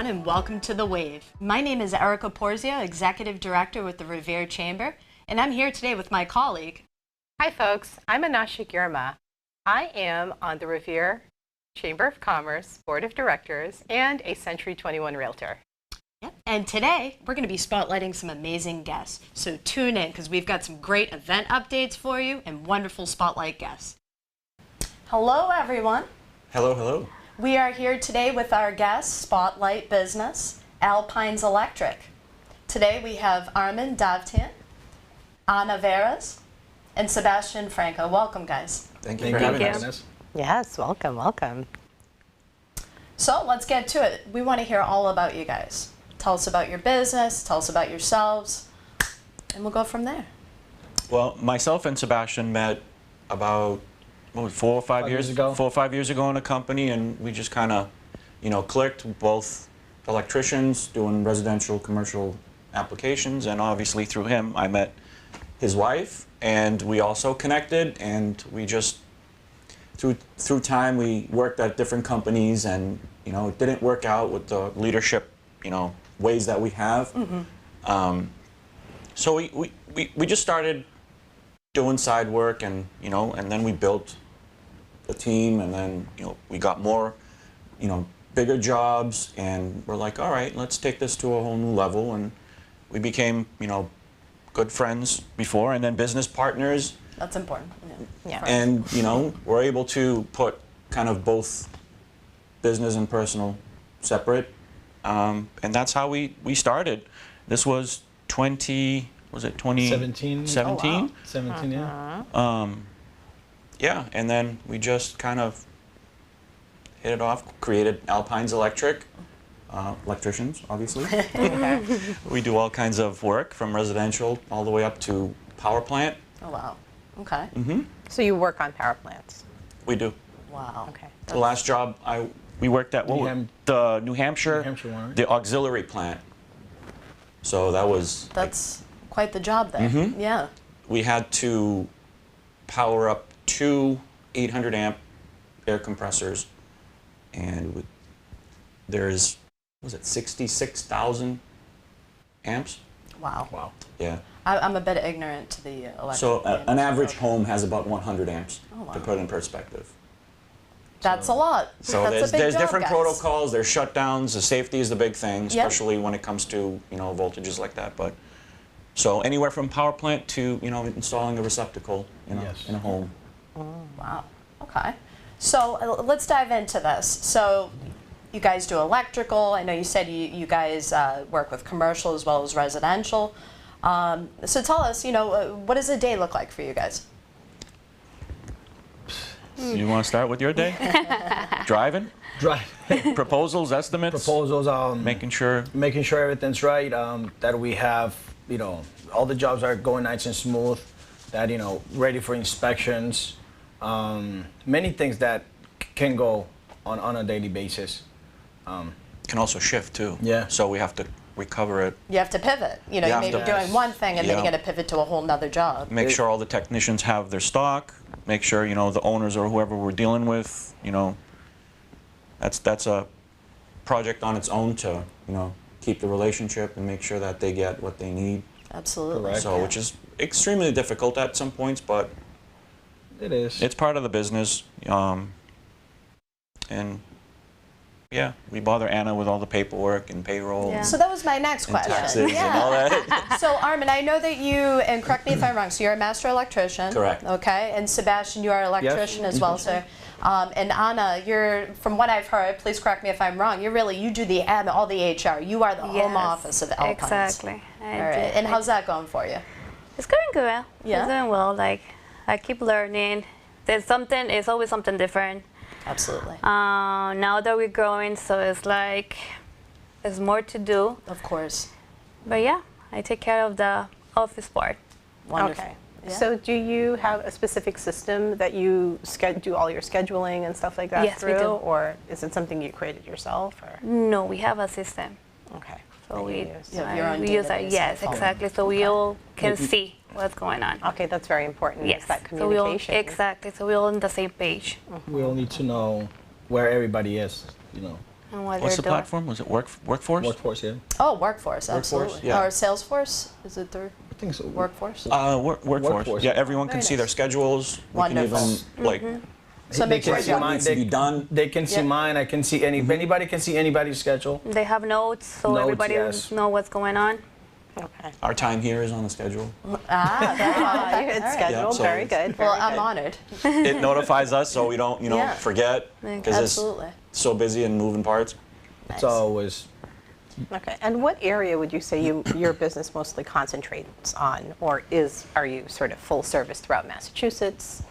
everyone, and welcome to The Wave. My name is Erica Porzia, Executive Director with the Revere Chamber, and I'm here today with my colleague. Hi folks, I'm Anasha. I am on the Revere Chamber of Commerce Board of Directors and a Century 21 Realtor. Yep. And today, we're going to be spotlighting some amazing guests. So tune in, because we've got some great event updates for you and wonderful spotlight guests. Hello, everyone. Hello, hello. We are here today with our guest, Spotlight Business, Alpine Electric. Today we have Armin Davtian, Ana Veras, and Sebastian Franco. Welcome, guys. Thank you for having us. Yes, welcome, welcome. So let's get to it. We want to hear all about you guys. Tell us about your business, tell us about yourselves, and we'll go from there. Well, myself and Sebastian met about 4 or 5 years ago. 4 or 5 years ago in a company, and we just kind of, clicked. Both electricians doing residential, commercial applications, and obviously through him, I met his wife, and we also connected, and we just through time we worked at different companies, and it didn't work out with the leadership, ways that we have. Mm-hmm. So we just started doing side work, and and then we built a team, and then we got more bigger jobs, and we're like, all right, let's take this to a whole new level, and we became good friends before, and then business partners. That's important. Yeah. And we're able to put kind of both business and personal separate, and that's how we started. This was 2017? 17. Oh, wow. 17, yeah. Yeah, and then we just kind of hit it off, created Alpin Electric, electricians, obviously. We do all kinds of work, from residential all the way up to power plant. Oh, wow. Okay. Mm-hmm. So you work on power plants? We do. Wow. Okay. The last job we worked at, the New Hampshire one. The auxiliary plant. So that was... That's quite the job there. Mm-hmm. Yeah. We had to power up 2 800-amp air compressors, and there's, 66,000 amps? Wow. Wow. Yeah. I'm a bit ignorant to the electric. So an average home has about 100 amps, wow. to put it in perspective. That's a lot. So That's a big there's job, different guys. protocols, there's shutdowns, the safety is the big thing, especially when it comes to voltages like that. But so anywhere from power plant to installing a receptacle Yes. in a home. Wow. Okay. So let's dive into this. So you guys do electrical. I know you said you guys work with commercial as well as residential. So tell us, what does a day look like for you guys? You want to start with your day? Driving? Proposals, estimates? Proposals, making sure everything's right, that we have, all the jobs are going nice and smooth, that, ready for inspections, many things that can go on a daily basis. Can also shift too. Yeah. So we have to recover it. You have to pivot. You may be doing one thing and then you got to pivot to a whole nother job. Make sure all the technicians have their stock. Make sure the owners or whoever we're dealing with. That's a project on its own to keep the relationship and make sure that they get what they need. Absolutely. Correct. So which is extremely difficult at some points, but it is. It's part of the business. And yeah, we bother Anna with all the paperwork and payroll. Yeah. So that was my next question. Taxes and all that. So Armin, I know that you, and correct me if I'm wrong, so you're a master electrician. Correct. Okay, and Sebastian, you are an electrician as well, sir. And Anna, from what I've heard, please correct me if I'm wrong, you do all the HR. You are the home office of Alpine. Exactly. All right. And how's that going for you? It's going good. Yeah? It's going well. I keep learning. It's always something different. Absolutely. Now that we're growing, so there's more to do. Of course. But yeah, I take care of the office part. Wonderful. Okay. Yeah. So do you have a specific system that you do all your scheduling and stuff like that Yes, through? we do. Or is it something you created yourself? Or? No, we have a system. Okay. So that we you use. You have your own we use database yes, and phone. exactly. So we all can see what's going on. Okay, that's very important. Yes. Is that So we all communication. So we're all on the same page. We all need to know where everybody is, and what What's they're the doing. platform? Was it Workforce? Workforce, yeah. Oh, Workforce, absolutely. yeah. Or Salesforce, is it through I think so. Workforce? Workforce. Workforce. Yeah, everyone can Very see their nice. schedules. Wonderful. We can even, like, So They make can sure see what mine. needs to be done. They can see Yep. mine. I can see anybody can see anybody's schedule. They have notes, so Notes, everybody yes. know what's going on. Okay. Our time here is on the schedule. Ah, very well. Ah, Okay, it's all right. scheduled. so Very it's- good. Well, very I'm good. honored. It notifies us so we don't, Yeah. forget. Because it's Absolutely. so busy and moving parts. It's always Okay. And what area would you say your business mostly concentrates on, or are you sort of full service throughout Massachusetts?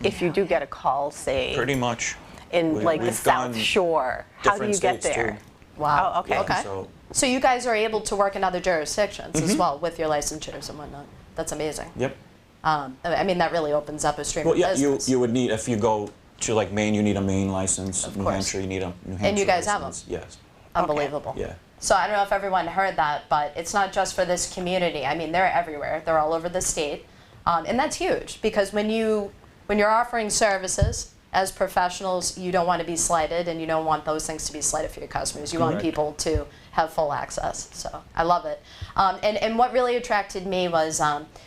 If you do get a call, say Pretty much. in We- like the we've South gone Shore, how do you different get states, there? too. Wow. Oh, okay. Okay. So So you guys are able to work in other jurisdictions as well with your licensures and whatnot. That's amazing. yep. I mean, that really opens up a stream Well, of yeah, business. you would need, if you go to like Maine, you need a Maine license. Of New course. Hampshire, you need a New Hampshire And you guys have license. Yes. Unbelievable. Yeah. So I don't know if everyone heard that, but it's not just for this community. I mean, they're everywhere. They're all over the state, and that's huge because when you're offering services as professionals, you don't want to be slighted, and you don't want those things to be slighted for your customers. You want Correct. people to have full access. So I love it. And what really attracted me was,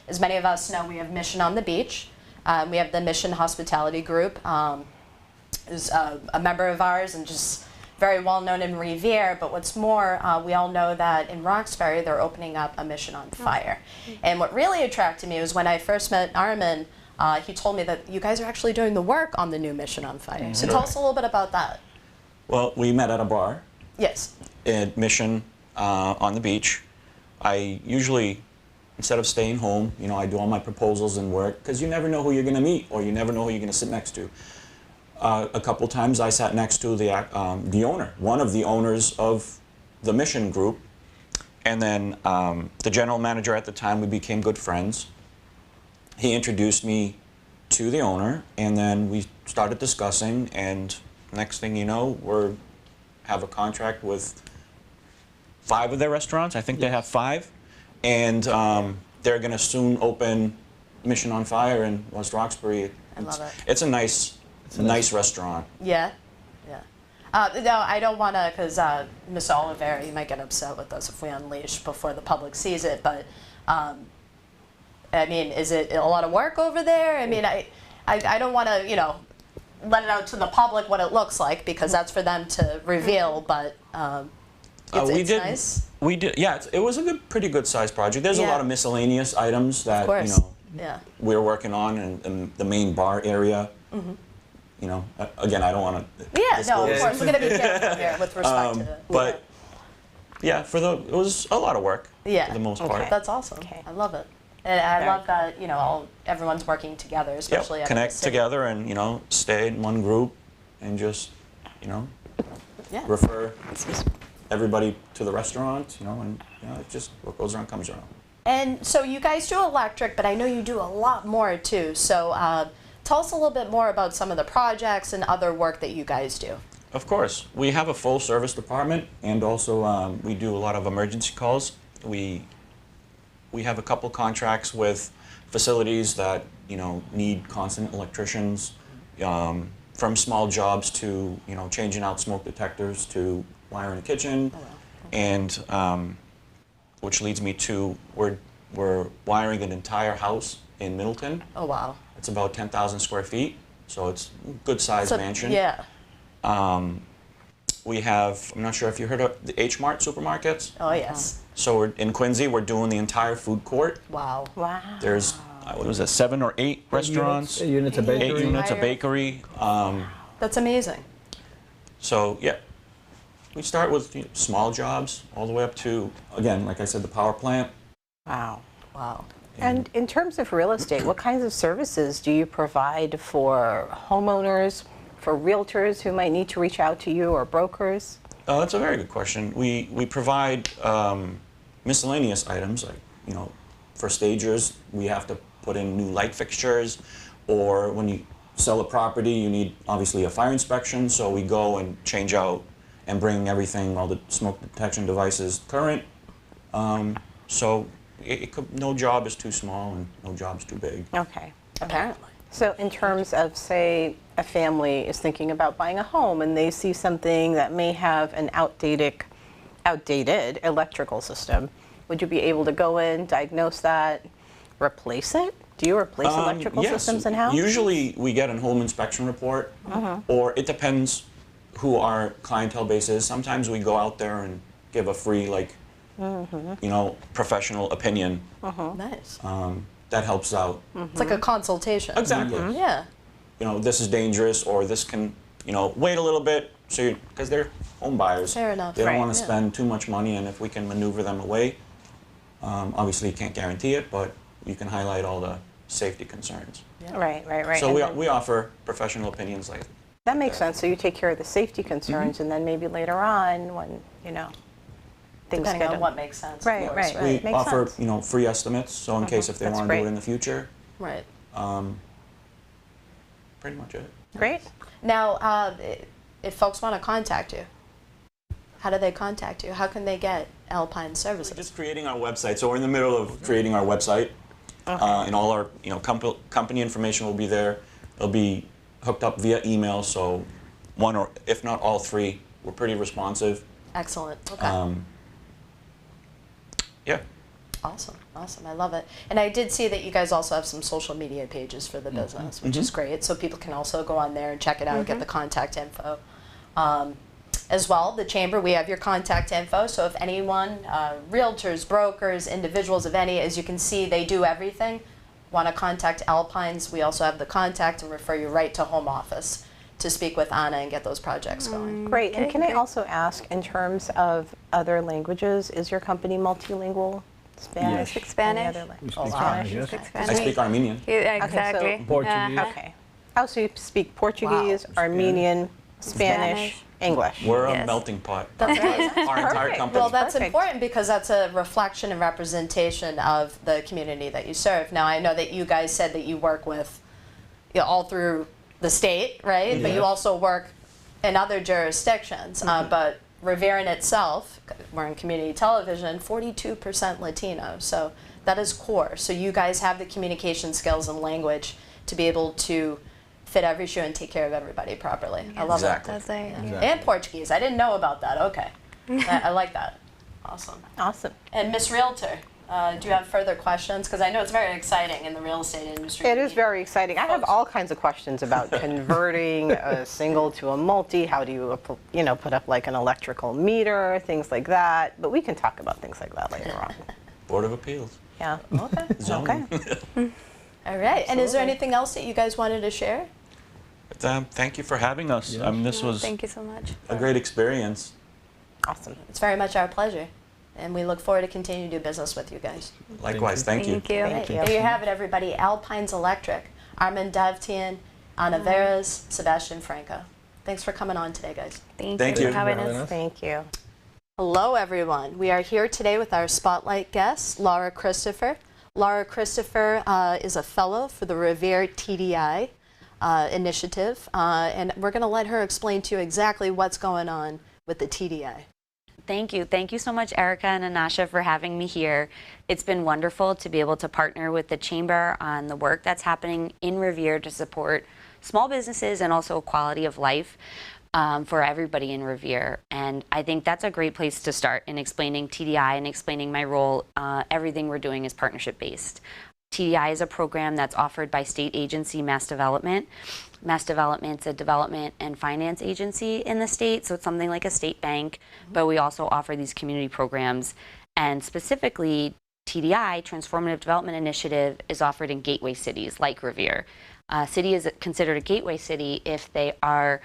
as many of us know, we have Mission on the Beach. We have the Mission Hospitality Group. Is a member of ours and just very well known in Revere, but what's more, we all know that in Roxbury they're opening up a Mission on Fire. And what really attracted me was when I first met Armin, he told me that you guys are actually doing the work on the new Mission on Fire. So tell us a little bit about that. Well, we met at a bar Yes. at Mission on the beach. I usually, instead of staying home, I do all my proposals and work because you never know who you're going to meet or you never know who you're going to sit next to. A couple times I sat next to the owner, one of the owners of the Mission Group, and then the general manager at the time. We became good friends. He introduced me to the owner, and then we started discussing. And next thing you know, we have a contract with 5 of their restaurants. I think they have 5, and they're going to soon open Mission on Fire in West Roxbury. I love it. It's a nice restaurant. Yeah. Yeah. No, I don't want to, because Miss Oliveira, you might get upset with us if we unleash before the public sees it, but I mean, is it a lot of work over there? I mean, I don't want to, let it out to the public what it looks like because that's for them to reveal, but it's nice. We did, yeah, it was a pretty good sized project. There's a Yeah. lot of miscellaneous items that, Of course. Yeah. we're working on in the main bar area. Again, I don't want to. Yeah, no, of Yeah. course. We're going to be careful here with respect to But yeah, it was a lot of work Yeah. for the most Okay. part. That's awesome. Okay. I love it. And I Very love that, everyone's working together, especially Yep, out in connect the city. together and stay in one group and just Yeah. refer everybody to the restaurant. And it just what goes around comes around. And so you guys do electric, but I know you do a lot more too. So tell us a little bit more about some of the projects and other work that you guys do. Of course, we have a full service department, and also we do a lot of emergency calls. We have a couple contracts with facilities that need constant electricians, from small jobs to changing out smoke detectors to wiring a kitchen, and which leads me to we're wiring an entire house in Middleton. Oh, wow. It's about 10,000 square feet, so it's a good sized So, mansion. yeah. We have, I'm not sure if you heard of the H-Mart supermarkets. Oh, yes. So in Quincy, we're doing the entire food court. Wow. Wow. There's, what was it, 7 or 8 restaurants? 8 units of 8 bakery. units, a bakery. That's amazing. So yeah, we start with small jobs all the way up to, again, like I said, the power plant. Wow. Wow. And in terms of real estate, what kinds of services do you provide for homeowners, for realtors who might need to reach out to you, or brokers? That's a very good question. We provide miscellaneous items, like, for stagers, we have to put in new light fixtures, or when you sell a property, you need obviously a fire inspection, so we go and change out and bring everything, all the smoke detection devices current. So no job is too small and no job is too big. Okay. Apparently. So in terms of, say, a family is thinking about buying a home and they see something that may have an outdated electrical system, would you be able to go in, diagnose that, replace it? Do you replace electrical Yes. systems in-house? Usually we get a home inspection report, or it depends who our clientele base is. Sometimes we go out there and give a free, like, professional opinion. Nice. That helps out. It's like a consultation. Exactly. Yeah. This is dangerous, or this can, wait a little bit, so because they're home buyers. Fair enough. They don't Right. want to Yeah. spend too much money, and if we can maneuver them away, obviously you can't guarantee it, but you can highlight all the safety concerns. Right. So And we, then- we offer professional opinions like That makes sense. So you take care of the safety concerns, and then maybe later on, when things Depending get on what makes sense. of Right, course, right. we Makes offer sense. free estimates, so in case if they That's want to do great. it in the future, Right. pretty much it. great. Now, if folks want to contact you, how do they contact you? How can they get Alpine We're services? just creating our website, so we're in the middle of creating our website, and all our company information will be there. It'll be hooked up via email, so one or if not all three, we're pretty responsive. Excellent. Okay. Yeah. Awesome. Awesome. I love it. And I did see that you guys also have some social media pages for the business, which is great. So people can also go on there and check it out, get the contact info. As well, the chamber, we have your contact info. So if anyone, realtors, brokers, individuals of any, as you can see, they do everything, want to contact Alpines, we also have the contact and refer you right to home office to speak with Anna and get those projects going. Great. And Okay, can I great. also ask, in terms of other languages, is your company multilingual? Spanish? Speak Spanish. Any other We language? speak Spanish? Spanish, yes. I speak Armenian. Yeah, exactly. Portuguese. Okay. Oh, so you speak Portuguese, Armenian, Spanish, Spanish. English. We're a Yes. melting pot. That's right. Our entire Perfect. company. Well, that's Perfect. important because that's a reflection and representation of the community that you serve. Now, I know that you guys said that you work with all through the state, right? But you Yes. also work in other jurisdictions. But Revere in itself, we're in community television, 42% Latino. So that is core. So you guys have the communication skills and language to be able to fit every shoe and take care of everybody properly. I love Exactly. That's right. that. Exactly. And Portuguese. I didn't know about that. Okay. I like that. Awesome. Awesome. And Miss Realtor, do you have further questions? Because I know it's very exciting in the real estate industry. It is very exciting. I have all kinds of questions about converting a single to a multi. How do you, put up like an electrical meter, things like that. But we can talk about things like that later on. Board of Appeals. Yeah. Okay. Zoning. Okay. All right. And is there Absolutely. anything else that you guys wanted to share? Thank you for having us. This was Thank you so much. a great experience. Awesome. It's very much our pleasure. And we look forward to continue to do business with you guys. Likewise, thank you. Thank you. Thank you. There you have it, everybody. Alpines Electric, Armin Davtian, Ana Veras, Sebastian Franco. Thanks for coming on today, guys. Thank you you. for having Thank you. us. Thank you. Hello, everyone. We are here today with our spotlight guest, Lara Christopher. Lara Christopher is a fellow for the Revere TDI initiative, and we're going to let her explain to you exactly what's going on with the TDI. Thank you. Thank you so much, Erica and Anasha, for having me here. It's been wonderful to be able to partner with the Chamber on the work that's happening in Revere to support small businesses and also quality of life for everybody in Revere. And I think that's a great place to start in explaining TDI and explaining my role. Everything we're doing is partnership-based. TDI is a program that's offered by state agency Mass Development. Mass Development's a development and finance agency in the state, so it's something like a state bank, but we also offer these community programs. And specifically, TDI, Transformative Development Initiative, is offered in gateway cities like Revere. City is considered a gateway city if they are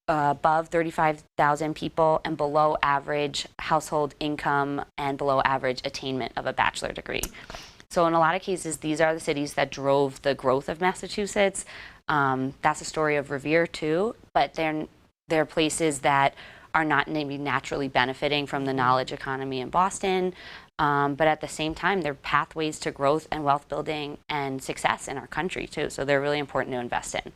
above 35,000 people and below average household income and below average attainment of a bachelor degree. So in a lot of cases, these are the cities that drove the growth of Massachusetts. That's a story of Revere too, but they're places that are not maybe naturally benefiting from the knowledge economy in Boston, but at the same time, they're pathways to growth and wealth building and success in our country too. So they're really important to invest in.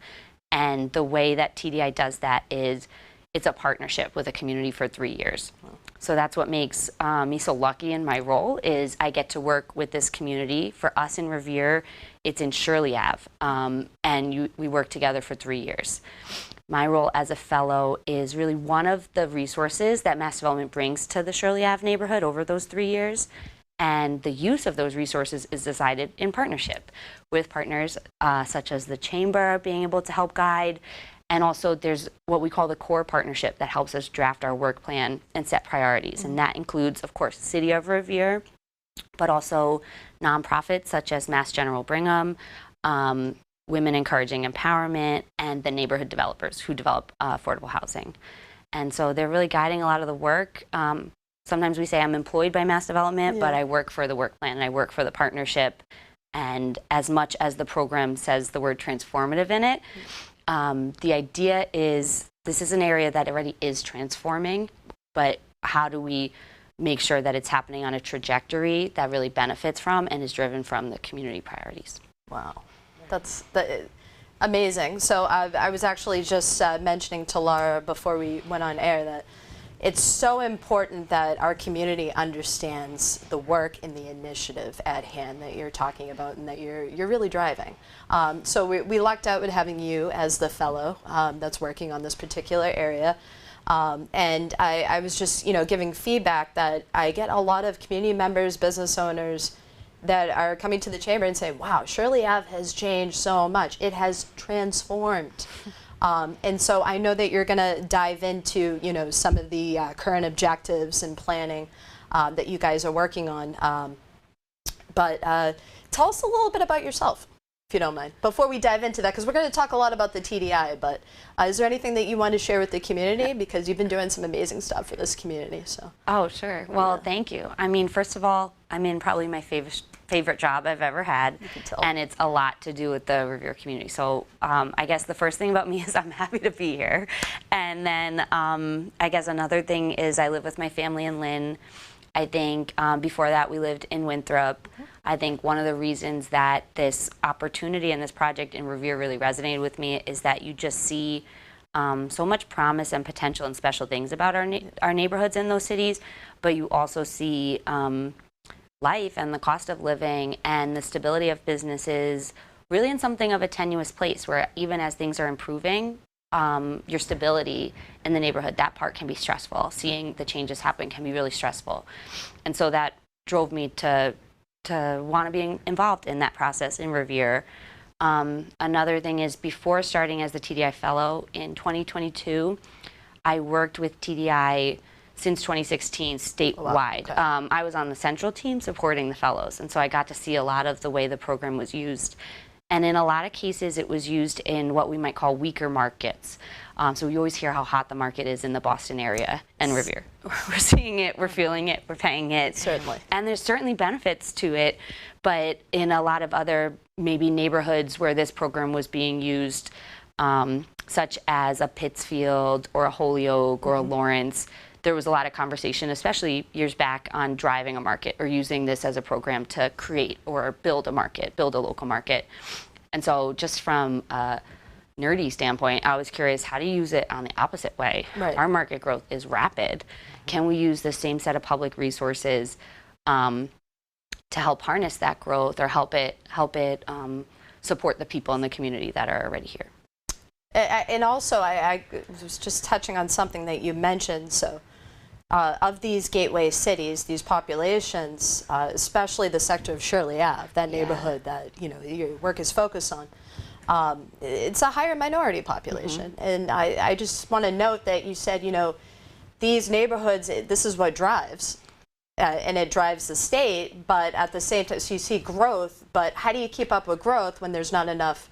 And the way that TDI does that is it's a partnership with a community for 3 years. So that's what makes me so lucky in my role is I get to work with this community. For us in Revere, it's in Shirley Ave, and we work together for 3 years. My role as a fellow is really one of the resources that Mass Development brings to the Shirley Ave neighborhood over those 3 years. And the use of those resources is decided in partnership with partners such as the Chamber being able to help guide. And also there's what we call the core partnership that helps us draft our work plan and set priorities. And that includes, of course, the City of Revere, but also nonprofits such as Mass General Brigham, Women Encouraging Empowerment, and the neighborhood developers who develop affordable housing. And so they're really guiding a lot of the work. Sometimes we say I'm employed by Mass Development, but I work for the work plan and I work for the partnership. And as much as the program says the word transformative in it, the idea is this is an area that already is transforming, but how do we make sure that it's happening on a trajectory that really benefits from and is driven from the community priorities? Wow, that's amazing. So I was actually just mentioning to Lara before we went on air that it's so important that our community understands the work and the initiative at hand that you're talking about and that you're really driving. So we lucked out with having you as the fellow that's working on this particular area. And I was just, giving feedback that I get a lot of community members, business owners that are coming to the chamber and saying, wow, Shirley Ave has changed so much. It has transformed. And so I know that you're going to dive into, some of the current objectives and planning that you guys are working on. But tell us a little bit about yourself, if you don't mind, before we dive into that, because we're going to talk a lot about the TDI, but is there anything that you want to share with the community? Because you've been doing some amazing stuff for this community. So. Oh, sure. Well, thank you. I mean, first of all, I'm in probably my favorite job I've ever had, and it's a lot to do with the Revere community. So I guess the first thing about me is I'm happy to be here. And then I guess another thing is I live with my family in Lynn. I think before that we lived in Winthrop. I think one of the reasons that this opportunity and this project in Revere really resonated with me is that you just see so much promise and potential and special things about our neighborhoods in those cities, but you also see life and the cost of living and the stability of businesses really in something of a tenuous place where even as things are improving, your stability in the neighborhood, that part can be stressful. Seeing the changes happen can be really stressful. And so that drove me to want to be involved in that process in Revere. Another thing is before starting as the TDI Fellow in 2022, I worked with TDI since 2016 statewide. Oh, wow. Okay. I was on the central team supporting the fellows, and so I got to see a lot of the way the program was used. And in a lot of cases, it was used in what we might call weaker markets. So we always hear how hot the market is in the Boston area and Revere. We're seeing it, we're feeling it, we're paying it. Certainly. And there's certainly benefits to it, but in a lot of other maybe neighborhoods where this program was being used, such as a Pittsfield or a Holyoke or a Lawrence, there was a lot of conversation, especially years back, on driving a market or using this as a program to create or build a market, build a local market. And so just from a nerdy standpoint, I was curious, how do you use it on the opposite way? Right. Our market growth is rapid. Can we use the same set of public resources to help harness that growth or help it support the people in the community that are already here? And also, I was just touching on something that you mentioned. So, of these gateway cities, these populations, especially the sector of Shirley Ave, that neighborhood that your work is focused on, it's a higher minority population. And I just want to note that you said, these neighborhoods, this is what drives. And it drives the state, but at the same time, so you see growth, but how do you keep up with growth when there's not enough,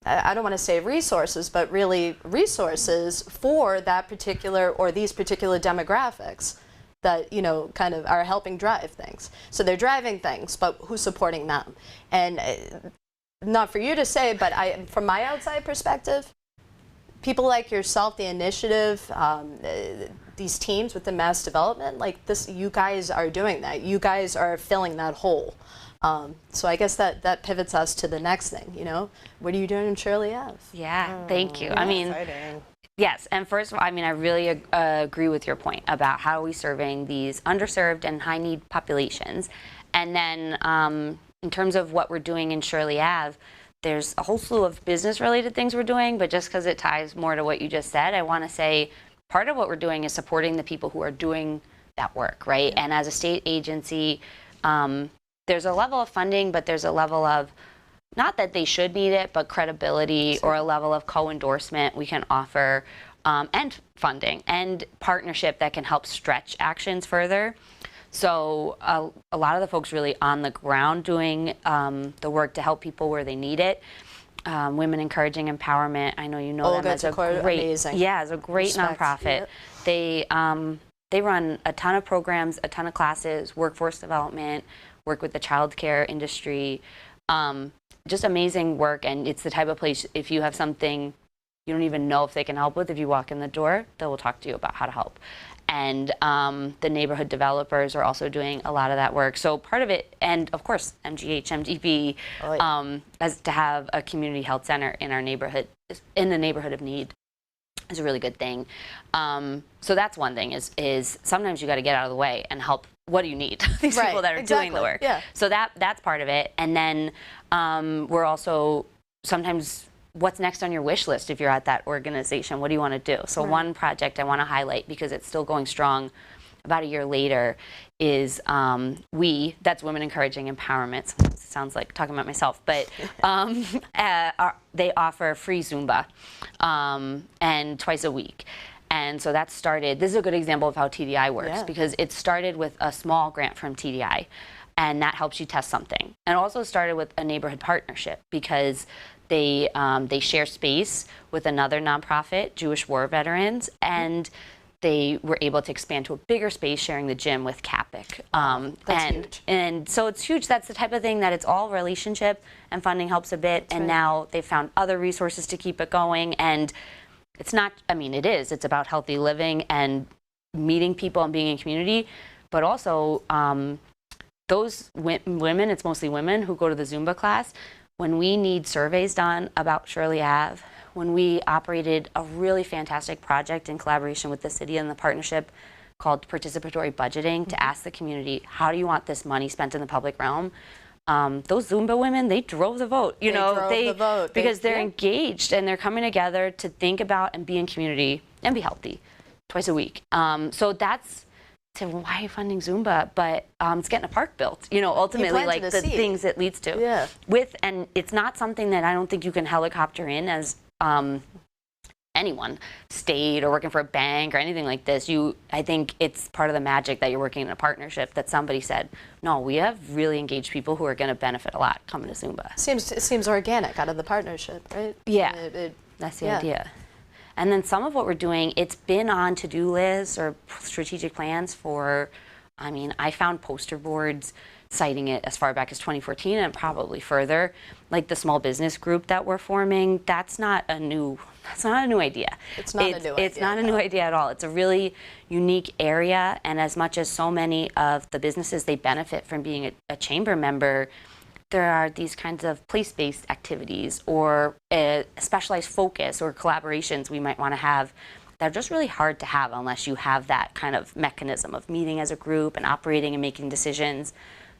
I don't want to say resources, but really resources for that particular or these particular demographics that, kind of are helping drive things. So they're driving things, but who's supporting them? And not for you to say, but from my outside perspective, people like yourself, the initiative, these teams within Mass Development, like this, you guys are doing that. You guys are filling that hole So I guess that pivots us to the next thing, What are you doing in Shirley Ave? Yeah, thank you. I mean, Exciting. yes, and first of all, I mean, I really agree with your point about how are we serving these underserved and high-need populations. And then in terms of what we're doing in Shirley Ave, there's a whole slew of business-related things we're doing, but just because it ties more to what you just said, I want to say part of what we're doing is supporting the people who are doing that work, right? And as a state agency, there's a level of funding, but there's a level of, not that they should need it, but credibility or a level of co-endorsement we can offer, and funding and partnership that can help stretch actions further. So a lot of the folks really on the ground doing the work to help people where they need it. Women Encouraging Empowerment, I know you know them as a great, amazing. Yeah, as a great Respect. nonprofit. Yep. They run a ton of programs, a ton of classes, workforce development, work with the childcare industry. Just amazing work, and it's the type of place, if you have something you don't even know if they can help with, if you walk in the door, they will talk to you about how to help. And the neighborhood developers are also doing a lot of that work. So part of it, and of course, MGH, MDP, as to have a community health center in our neighborhood, in the neighborhood of need, is a really good thing. So that's one thing, is sometimes you got to get out of the way and help. What do you need? These people that are doing the work. Yeah. So that's part of it. And then we're also sometimes, what's next on your wish list if you're at that organization? What do you want to do? So one project I want to highlight, because it's still going strong about a year later, is that's Women Encouraging Empowerment. It sounds like talking about myself, but they offer free Zumba and twice a week. And so that started, this is a good example of how TDI works, because it started with a small grant from TDI, and that helps you test something. And also started with a neighborhood partnership, because they share space with another nonprofit, Jewish War Veterans, and they were able to expand to a bigger space, sharing the gym with Capic. That's huge. And so it's huge. That's the type of thing that it's all relationship, and funding helps a bit. And now they've found other resources to keep it going. And it's not, I mean, it's about healthy living and meeting people and being in community, but also those women, it's mostly women who go to the Zumba class. When we need surveys done about Shirley Ave, when we operated a really fantastic project in collaboration with the city and the partnership called participatory budgeting to ask the community, how do you want this money spent in the public realm? Those Zumba women, they drove the vote. They drove the vote. Because they're engaged and they're coming together to think about and be in community and be healthy twice a week. So that's, why are you funding Zumba? But it's getting a park built, ultimately, like the things it leads to. Yeah. And it's not something that I don't think you can helicopter in as anyone, state or working for a bank or anything like this. I think it's part of the magic that you're working in a partnership, that somebody said, no, we have really engaged people who are going to benefit a lot coming to Zumba. It seems organic out of the partnership, right? Yeah, that's the idea. And then some of what we're doing, it's been on to-do lists or strategic plans for, I found poster boards citing it as far back as 2014 and probably further. Like the small business group that we're forming, that's not a new idea. It's not a new idea. It's not a new idea at all. It's a really unique area, and as much as so many of the businesses, they benefit from being a chamber member, there are these kinds of place-based activities or a specialized focus or collaborations we might want to have that are just really hard to have unless you have that kind of mechanism of meeting as a group and operating and making decisions.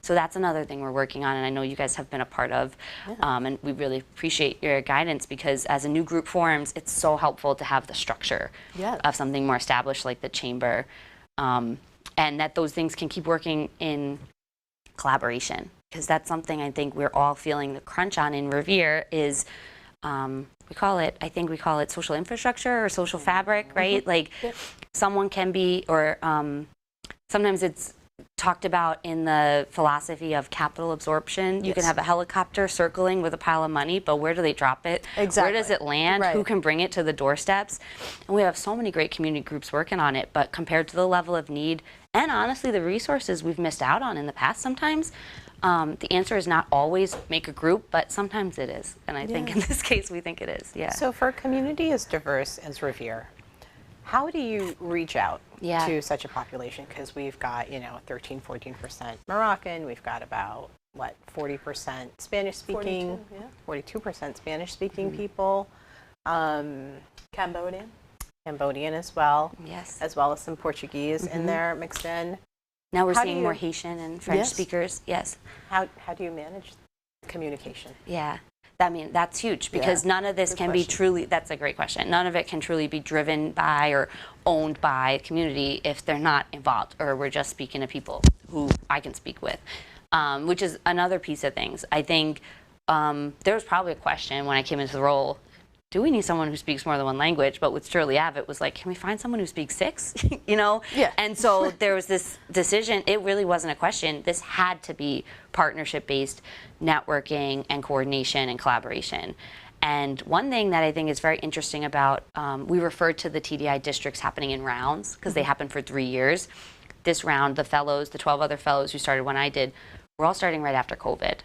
So that's another thing we're working on, and I know you guys have been a part of, and we really appreciate your guidance, because as a new group forms, it's so helpful to have the structure of something more established like the chamber, and that those things can keep working in collaboration, because that's something I think we're all feeling the crunch on in Revere is, we call it social infrastructure or social fabric, right? Like someone can be, or sometimes it's talked about in the philosophy of capital absorption. You can have a helicopter circling with a pile of money, but where do they drop it? Exactly. Where does it land? Who can bring it to the doorsteps? And we have so many great community groups working on it, but compared to the level of need and honestly the resources we've missed out on in the past sometimes, the answer is not always make a group, but sometimes it is. And I think in this case, we think it is, So for a community as diverse as Revere, how do you reach out to such a population? Because we've got, 13, 14% Moroccan, we've got about what, 40% Spanish-speaking, 42, 42% Spanish-speaking people, Cambodian. Cambodian as well, Yes. as well as some Portuguese in there mixed in. Now we're How do seeing more you- Haitian and French Yes. speakers. Yes. How do you manage communication? Yeah. That's huge because none of this can be truly, that's a great question. None of it can truly be driven by or owned by a community if they're not involved or we're just speaking to people who I can speak with, which is another piece of things. I think there was probably a question when I came into the role, do we need someone who speaks more than one language? But with Shirley it was like, can we find someone who speaks 6? Yeah. And so there was this decision. It really wasn't a question. This had to be partnership-based networking and coordination and collaboration. And one thing that I think is very interesting about, we refer to the TDI districts happening in rounds because they happen for 3 years. This round, the fellows, the 12 other fellows who started when I did, we're all starting right after COVID.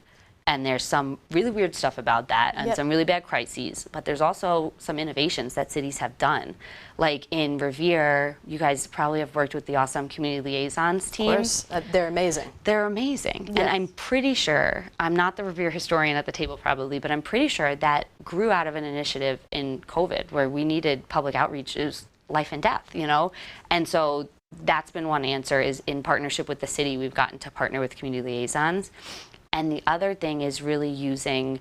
And there's some really weird stuff about that and some really bad crises. But there's also some innovations that cities have done. Like in Revere, you guys probably have worked with the awesome community liaisons team. Of course, they're amazing. They're amazing. And I'm pretty sure, I'm not the Revere historian at the table probably, but I'm pretty sure that grew out of an initiative in COVID where we needed public outreach. It was life and death, And so that's been one answer is in partnership with the city, we've gotten to partner with community liaisons. And the other thing is really using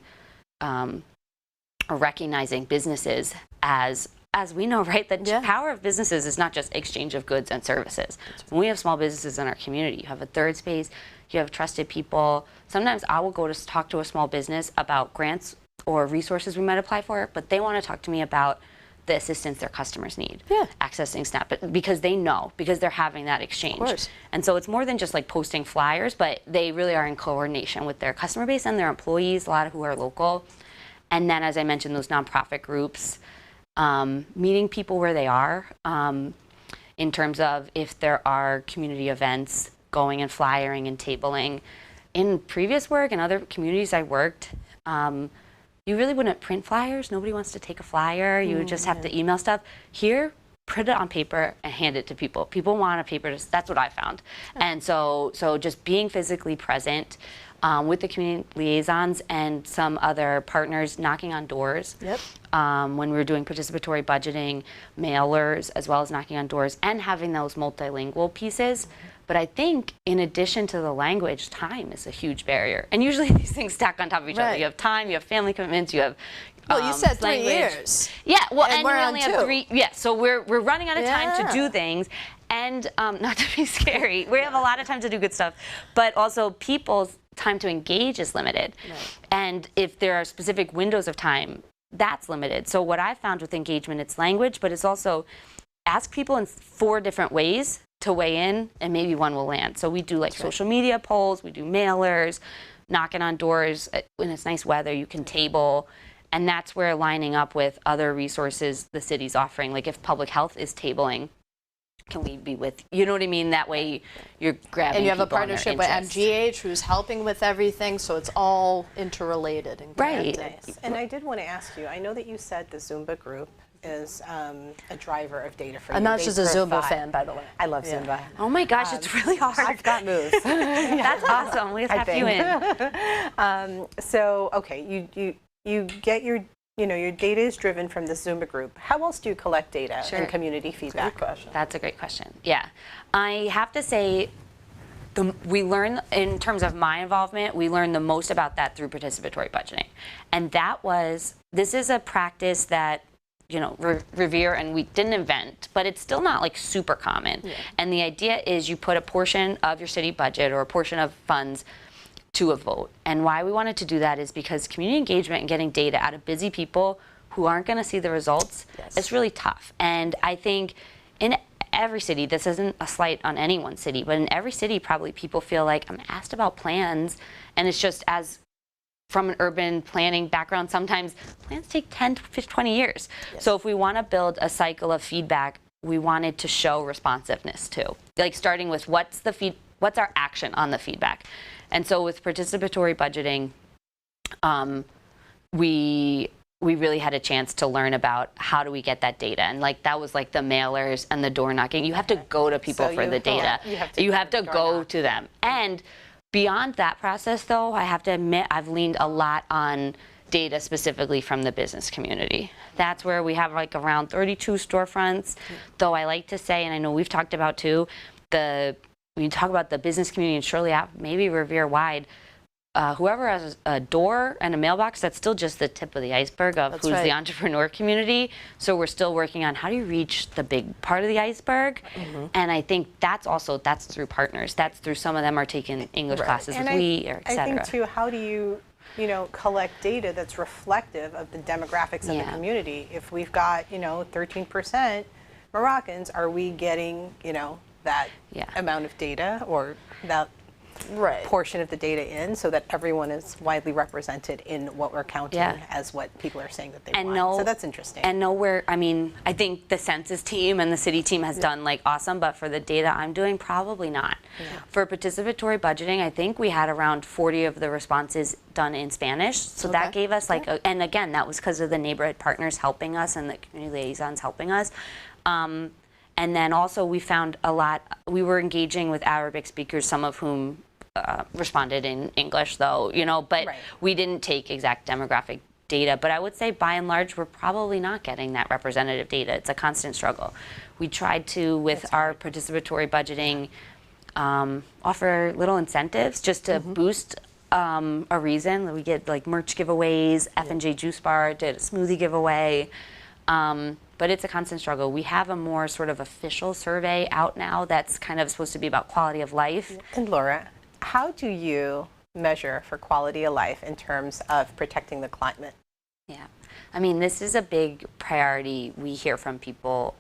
or recognizing businesses as we know, right? The power of businesses is not just exchange of goods and services. When we have small businesses in our community, you have a third space, you have trusted people. Sometimes I will go to talk to a small business about grants or resources we might apply for, but they want to talk to me about the assistance their customers need, accessing SNAP, because they know, because they're having that exchange. Of course. And so it's more than just like posting flyers, but they really are in coordination with their customer base and their employees, a lot of who are local. And then, as I mentioned, those nonprofit groups, meeting people where they are, in terms of if there are community events, going and flyering and tabling. In previous work and other communities I worked, you really wouldn't print flyers. Nobody wants to take a flyer. You would just have to email stuff. Here, print it on paper and hand it to people. People want a paper. That's what I found. And so just being physically present with the community liaisons and some other partners knocking on doors. When we were doing participatory budgeting, mailers, as well as knocking on doors and having those multilingual pieces. But I think in addition to the language, time is a huge barrier. And usually these things stack on top of each other. You have time, you have family commitments, you have Well, you said 3 language. years. Yeah, well, And and we're we on only 2. have 3. Yeah, so we're running out of time to do Yeah. things. And not to be scary, we have a lot of time to do good stuff. But also people's time to engage is limited. And if there are specific windows of time, that's limited. So what I found with engagement, it's language, but it's also ask people in 4 different ways to weigh in, and maybe one will land. So we do like social media polls, we do mailers, knocking on doors. When it's nice weather, you can table. And that's where lining up with other resources the city's offering. Like if public health is tabling, can we be with, you know what I mean? That way you're grabbing And you have a people on their partnership with interests. MGH who's helping with everything, so it's all interrelated and Right. connected. Nice. And I did want to ask you, I know that you said the Zumba group is a driver of data for you. Anasha's a They Zumba provide- fan, by the way. I love Zumba. Oh my gosh, it's really hard. I've got moves. That's awesome. We have you in. So, okay, you get your, your data is driven from the Zumba group. How else do you collect data Sure. and community feedback? That's a great question. Yeah. I have to say, we learn, in terms of my involvement, we learn the most about that through participatory budgeting. And this is a practice that, Revere, and we didn't invent, but it's still not like super common. And the idea is you put a portion of your city budget or a portion of funds to a vote. And why we wanted to do that is because community engagement and getting data out of busy people who aren't going to see the results, it's really tough. And I think in every city, this isn't a slight on any one city, but in every city probably people feel like I'm asked about plans, and it's just as from an urban planning background, sometimes plans take 10 to 20 years. So if we want to build a cycle of feedback, we wanted to show responsiveness too. Like starting with what's our action on the feedback. And so with participatory budgeting, we really had a chance to learn about how do we get that data. And that was like the mailers and the door knocking. You have to go to people So for the data. you have to go to them. And Beyond that process, though, I have to admit I've leaned a lot on data specifically from the business community. That's where we have like around 32 storefronts, though I like to say, and I know we've talked about too, when you talk about the business community and Shirley, maybe Revere wide, whoever has a door and a mailbox, that's still just the tip of the iceberg of That's who's right. the entrepreneur community. So we're still working on how do you reach the big part of the iceberg. And I think that's through partners. That's through some of them are taking English classes with or et I cetera. think too, how do you collect data that's reflective of the demographics of the community? If we've got, 13% Moroccans, are we getting, that amount of data or that portion of the data in so that everyone is widely represented in what we're counting as what people are saying that they want. So that's interesting. And I think the census team and the city team has done like awesome, but for the data I'm doing, probably not. For participatory budgeting, I think we had around 40 of the responses done in Spanish. So that gave us and again, that was because of the neighborhood partners helping us and the community liaisons helping us. And then also we found we were engaging with Arabic speakers, some of whom responded in English though, but we didn't take exact demographic data. But I would say by and large, we're probably not getting that representative data. It's a constant struggle. We tried to, with our participatory budgeting, offer little incentives just to boost a reason. We get like merch giveaways, F&J Juice Bar did a smoothie giveaway. But it's a constant struggle. We have a more sort of official survey out now that's kind of supposed to be about quality of life. And Laura, how do you measure for quality of life in terms of protecting the climate? Yeah, this is a big priority we hear from people,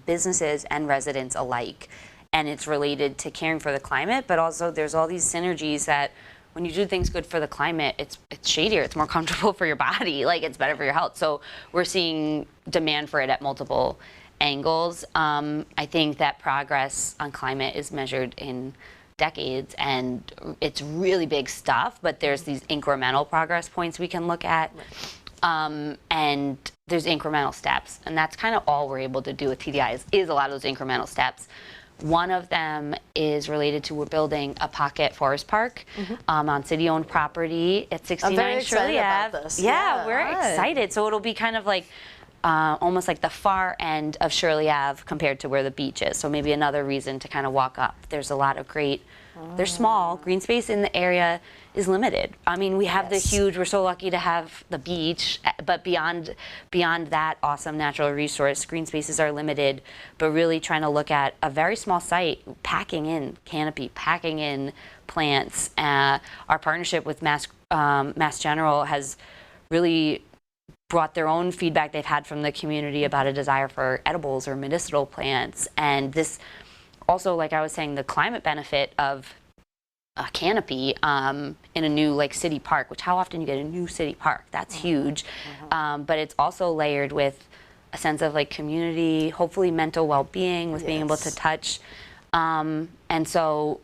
businesses and residents alike. And it's related to caring for the climate, but also there's all these synergies that when you do things good for the climate, it's shadier, it's more comfortable for your body, like it's better for your health. So we're seeing demand for it at multiple angles. I think that progress on climate is measured in decades and it's really big stuff, but there's these incremental progress points we can look at. And there's incremental steps, and that's kind of all we're able to do with TDI is a lot of those incremental steps. One of them is related to we're building a pocket forest park on city-owned property at 69 I'm very Shirley excited Ave. about this. Yeah, we're excited. So it'll be kind of like almost like the far end of Shirley Ave compared to where the beach is. So maybe another reason to kind of walk up. There's a lot of great, they're small, green space in the area is limited. We have the huge, we're so lucky to have the beach, but beyond that awesome natural resource, green spaces are limited, but really trying to look at a very small site, packing in canopy, packing in plants. Our partnership with Mass General has really brought their own feedback they've had from the community about a desire for edibles or medicinal plants. And this also, like I was saying, the climate benefit of a canopy in a new city park, which how often you get a new city park, that's huge. But it's also layered with a sense of community, hopefully mental well-being with being able to touch. And so,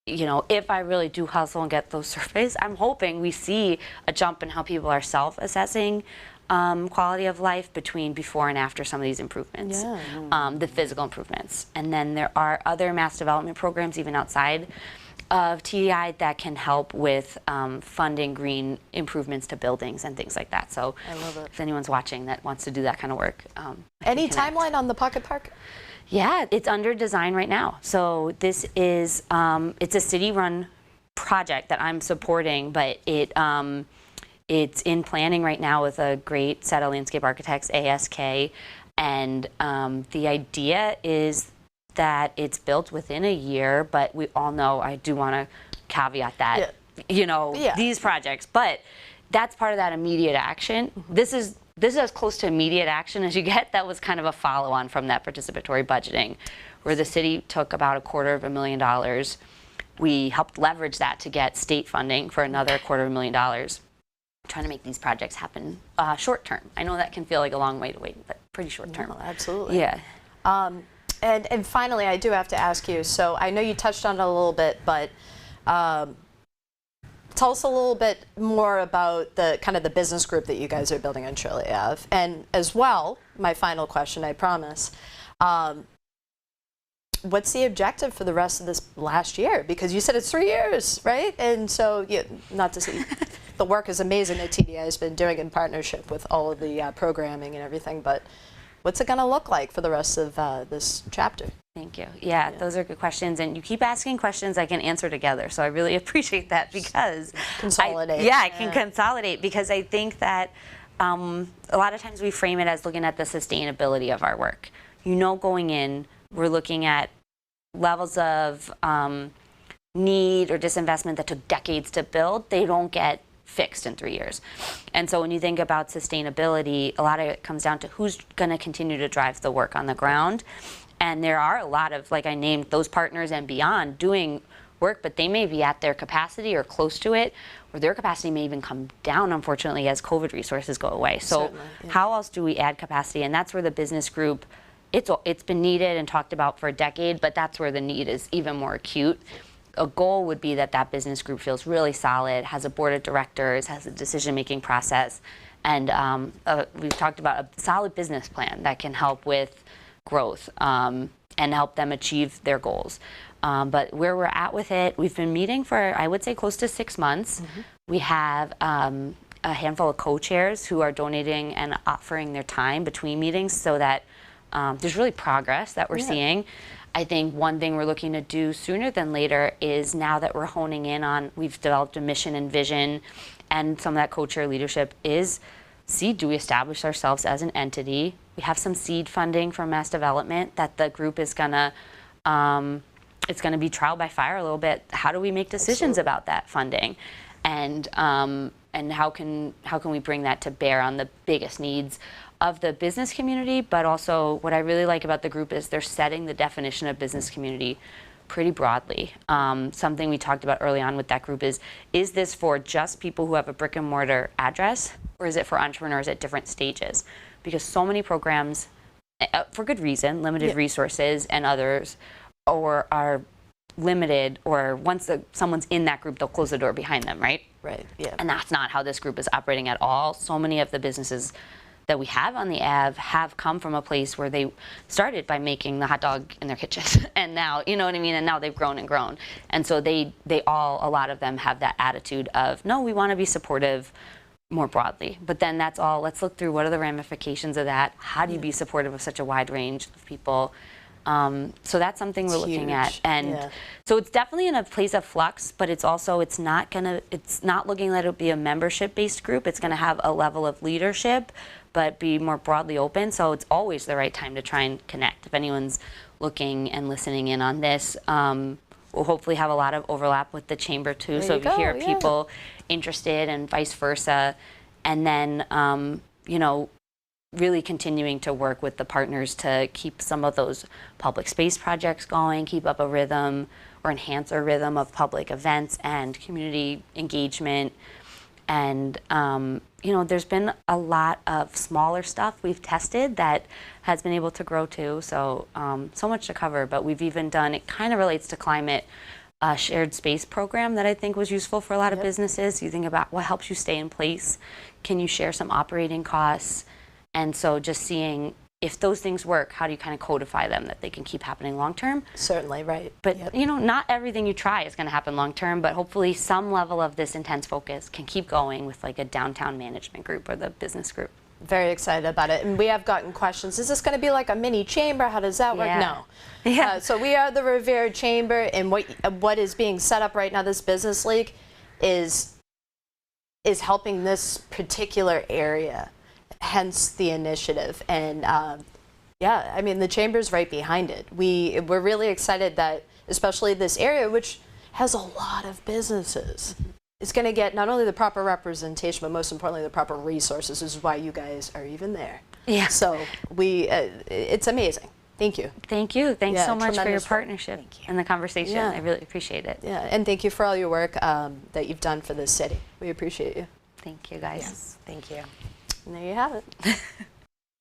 if I really do hustle and get those surveys, I'm hoping we see a jump in how people are self-assessing quality of life between before and after some of these improvements, the physical improvements. And then there are other mass development programs even outside of TDI that can help with funding green improvements to buildings and things like that. So I love it. if anyone's watching that wants to do that kind of work. Any timeline on the pocket park? Yeah, it's under design right now. So this is, it's a city-run project that I'm supporting, but it's in planning right now with a great set of landscape architects, ASK, and the idea is that it's built within a year, but we all know, I do want to caveat that, these projects, but that's part of that immediate action. This is as close to immediate action as you get. That was kind of a follow-on from that participatory budgeting, where the city took about $250,000. We helped leverage that to get state funding for another $250,000. Trying to make these projects happen short term. I know that can feel like a long way to wait, but pretty short term. No, absolutely. Yeah. And finally, I do have to ask you, so I know you touched on it a little bit, but tell us a little bit more about the kind of the business group that you guys are building on Shirley Ave. And as well, my final question, I promise, what's the objective for the rest of this last year? Because you said it's 3 years, right? And so, yeah, not to say the work is amazing that TDI has been doing in partnership with all of the programming and everything, but what's it going to look like for the rest of this chapter? Thank you. Yeah, those are good questions, and you keep asking questions I can answer together, so I really appreciate that because Consolidate. I can consolidate because I think that a lot of times we frame it as looking at the sustainability of our work. Going in, we're looking at levels of need or disinvestment that took decades to build. They don't get fixed in 3 years. And so when you think about sustainability, a lot of it comes down to who's going to continue to drive the work on the ground. And there are a lot of, like I named, those partners and beyond doing work, but they may be at their capacity or close to it, or their capacity may even come down, unfortunately, as COVID resources go away. So how else do we add capacity? And that's where the business group, it's been needed and talked about for a decade, but that's where the need is even more acute. A goal would be that that business group feels really solid, has a board of directors, has a decision-making process, and we've talked about a solid business plan that can help with growth and help them achieve their goals. But where we're at with it, we've been meeting for, I would say, close to 6 months. We have a handful of co-chairs who are donating and offering their time between meetings so that there's really progress that we're seeing. I think one thing we're looking to do sooner than later is, now that we're honing in on, we've developed a mission and vision, and some of that co-chair leadership is, do we establish ourselves as an entity? We have some seed funding from Mass Development that the group is gonna, it's gonna be trial by fire a little bit. How do we make decisions about that funding? And how can we bring that to bear on the biggest needs of the business community? But also, what I really like about the group is they're setting the definition of business community pretty broadly. Something we talked about early on with that group is this for just people who have a brick and mortar address, or is it for entrepreneurs at different stages? Because so many programs, for good reason, limited resources, and others, or are limited, or once someone's in that group, they'll close the door behind them, right? Right, yeah. And that's not how this group is operating at all. So many of the businesses that we have on the Ave have come from a place where they started by making the hot dog in their kitchen, and now, you know what I mean, and now they've grown and grown. And so they all, a lot of them have that attitude of, no, we want to be supportive more broadly. But then that's all, let's look through what are the ramifications of that. How do you be supportive of such a wide range of people? So that's something we're looking at. And so it's definitely in a place of flux, but it's also, it's not looking that it'll be a membership-based group. It's gonna have a level of leadership, but be more broadly open. So it's always the right time to try and connect. If anyone's looking and listening in on this, we'll hopefully have a lot of overlap with the chamber too. So if you hear people interested and vice versa, and then, really continuing to work with the partners to keep some of those public space projects going, keep up a rhythm or enhance a rhythm of public events and community engagement. And, there's been a lot of smaller stuff we've tested that has been able to grow too. So, so much to cover, but we've even done, it kind of relates to climate, a shared space program that I think was useful for a lot of businesses. You think about what helps you stay in place. Can you share some operating costs? And so just seeing if those things work, how do you kind of codify them that they can keep happening long term? Certainly, right. But not everything you try is going to happen long term, but hopefully some level of this intense focus can keep going with like a downtown management group or the business group. Very excited about it. And we have gotten questions. Is this going to be like a mini chamber? How does that work? No. Yeah. So we are the Revere Chamber, and what is being set up right now, this business league, is helping this particular area. Hence the initiative. And the chamber's right behind it. We're really excited that, especially this area, which has a lot of businesses, is going to get not only the proper representation, but most importantly, the proper resources. This is why you guys are even there. Yeah. So it's amazing. Thank you. Thank you. Thanks so much for your tremendous work. partnership and the conversation. Yeah. I really appreciate it. Yeah, and thank you for all your work that you've done for this city. We appreciate you. Thank you, guys. Yes, thank you. And there you have it.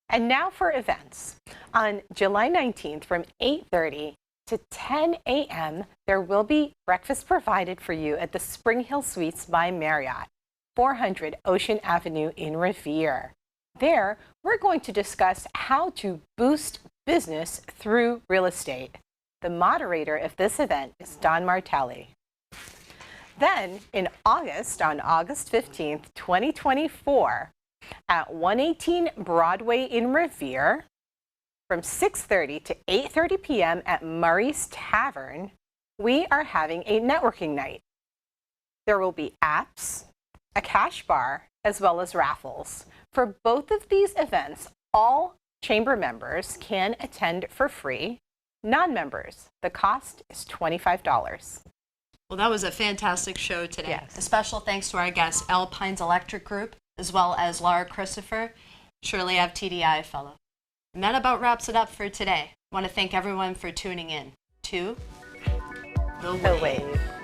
And now for events. On July 19th from 8:30 to 10 a.m., there will be breakfast provided for you at the Spring Hill Suites by Marriott, 400 Ocean Avenue in Revere. There, we're going to discuss how to boost business through real estate. The moderator of this event is Don Martelli. Then, in August, on August 15th, 2024, at 118 Broadway in Revere, from 6:30 to 8:30 p.m. at Murray's Tavern, we are having a networking night. There will be apps, a cash bar, as well as raffles. For both of these events, all chamber members can attend for free. Non-members, the cost is $25. Well, that was a fantastic show today. Yes. A special thanks to our guest, Alpine's Electric Group, as well as Lara Christopher, Shirley of TDI Fellow. And that about wraps it up for today. I want to thank everyone for tuning in to The The Wave. Wave.